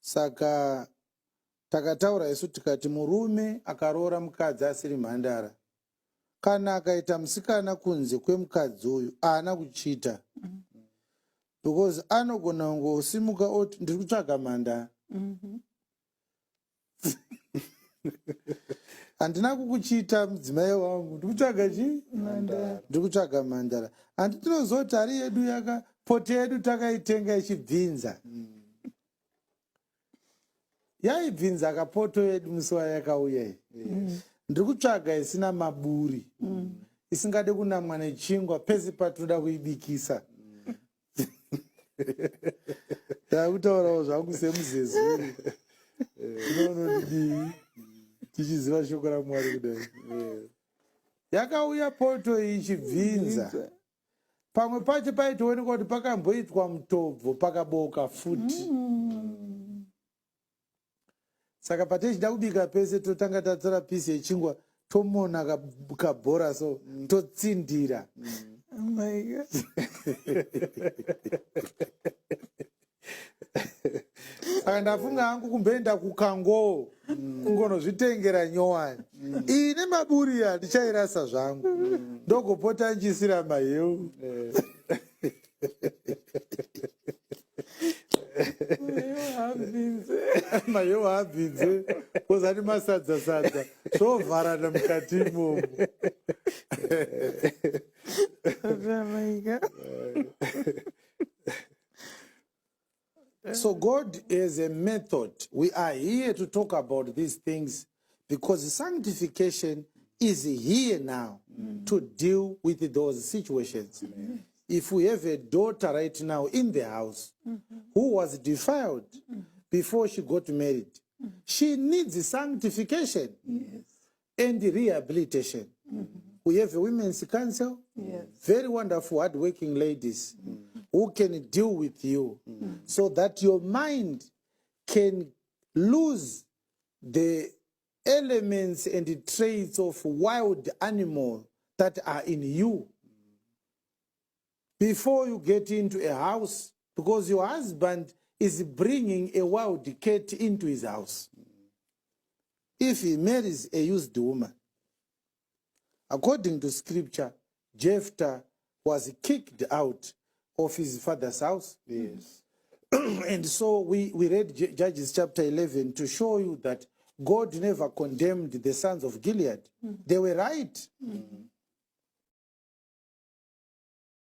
Saka takataura isu tikati murume akaroora mukadzi asiri mhandara. Kana akaita musikana kunze kwemukadzi uyu haana kuchita. Because anogona kungosimuka oti ndiri kutsvaga mhandara. Handina kukuchita mudzimai wangu, ndiri kutsvaga chii? Mhandara. Ndiri kutsvaga mhandara. Handi tinozoti hari yedu poto yedu takaitenga ichibvinza. Yaibvinza kapoto yedu musi wayakauya. Ndiri kutsvaga isina maburi. Isingade kunamwa nechingwa pese patoda kuibikisa. Takutaurawo zvangu semuzezuru. Tinonodii tichiziva shoko raMwari kudai. Yakauya poto ichibvinza. Pamwe pacho paitoonekwa kuti pakamboitwa mutobvo pakaboka futi. Saka patechida kubika pese totanga tatora pisi yechingwa tomona kabhora so totsindira. Oh my God. Saka ndafunga hangu kumboenda kukango kungonozvitengera nyowani. Ine maburi ya ndichairasa zvangu. Ndogopota njisira maheu. Maheu habvinze. Kozani masadza. Zovharana mukati imomo. So God is a method. We are here to talk about these things because sanctification is here now to deal with those situations. If we have a daughter right now in the house who was defiled before she got married, she needs sanctification and rehabilitation. We have a women's council, very wonderful, hardworking ladies who can deal with you so that your mind can lose the elements and the traits of wild animal that are in you before you get into a house, because your husband is bringing a wild cat into his house. If he marries a used woman, according to scripture, Jephthah was kicked out of his father's house. Yes. And so we read Judges chapter 11 to show you that God never condemned the sons of Gilead. They were right.